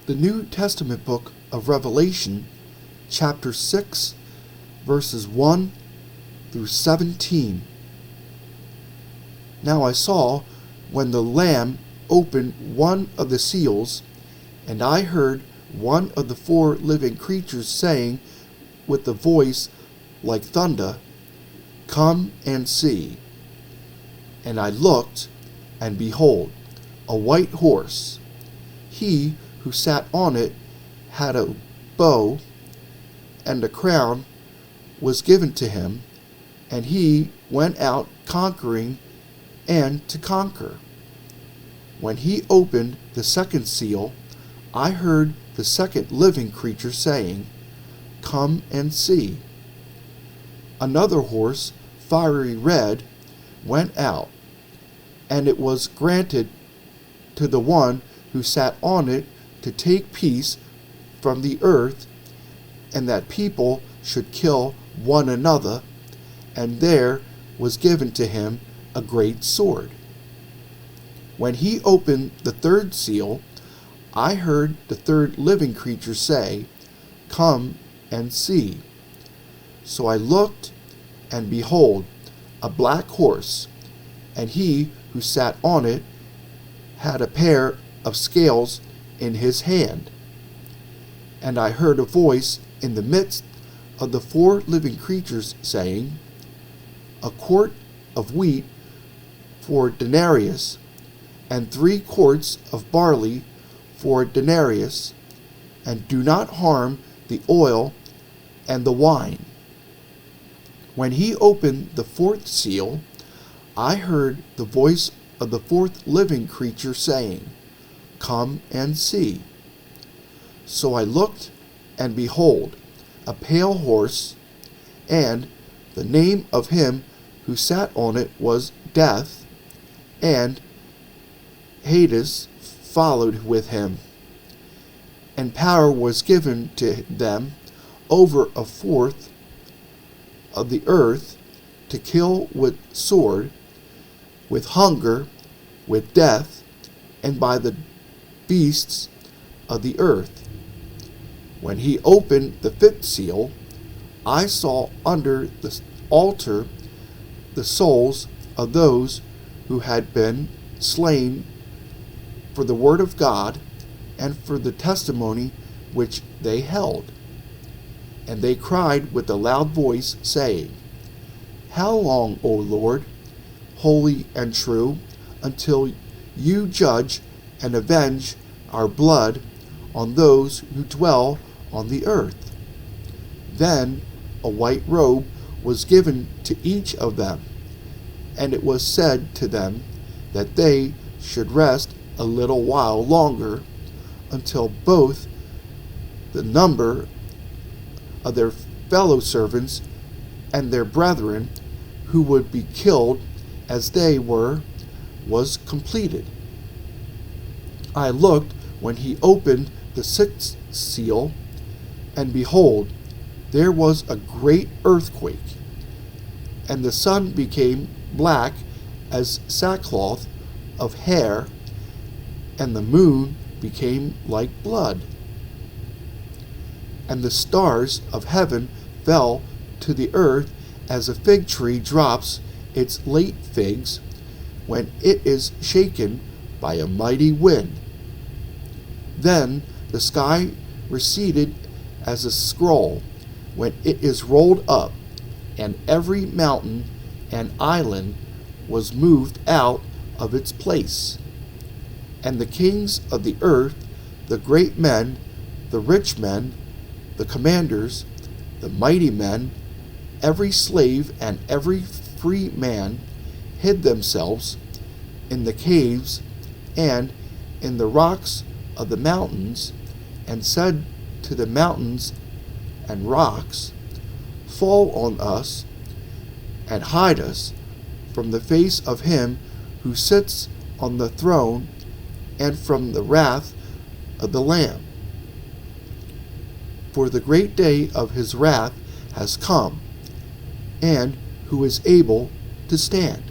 The New Testament book of Revelation, chapter 6, verses 1 through 17. Now I saw when the Lamb opened one of the seals, and I heard one of the four living creatures saying with a voice like thunder, "Come and see." And I looked, and behold, a white horse. He who sat on it had a bow, and a crown was given to him, and he went out conquering and to conquer. When he opened the second seal, I heard the second living creature saying, "Come and see." Another horse, fiery red, went out, and it was granted to the one who sat on it to take peace from the earth, and that people should kill one another, and there was given to him a great sword. When he opened the third seal, I heard the third living creature say, "Come and see." So I looked, and behold, a black horse, and he who sat on it had a pair of scales in his hand. And I heard a voice in the midst of the four living creatures saying, "A quart of wheat for a denarius, and 3 quarts of barley for a denarius, and do not harm the oil and the wine." When he opened the fourth seal, I heard the voice of the fourth living creature saying, "Come and see." So I looked, and behold, a pale horse, and the name of him who sat on it was Death, and Hades followed with him. And power was given to them over a fourth of the earth to kill with sword, with hunger, with death, and by the beasts of the earth. When he opened the fifth seal, I saw under the altar the souls of those who had been slain for the word of God and for the testimony which they held. And they cried with a loud voice, saying, "How long, O Lord, holy and true, until you judge and avenge our blood on those who dwell on the earth?" Then a white robe was given to each of them, and it was said to them that they should rest a little while longer, until both the number of their fellow servants and their brethren who would be killed as they were was completed. I looked when he opened the sixth seal, and behold, there was a great earthquake, and the sun became black as sackcloth of hair, and the moon became like blood. And the stars of heaven fell to the earth as a fig tree drops its late figs when it is shaken by a mighty wind. Then the sky receded as a scroll when it is rolled up, and every mountain and island was moved out of its place. And the kings of the earth, the great men, the rich men, the commanders, the mighty men, every slave and every free man, hid themselves in the caves and in the rocks of the mountains, and said to the mountains and rocks, "Fall on us and hide us from the face of him who sits on the throne and from the wrath of the Lamb. For the great day of his wrath has come, and who is able to stand?"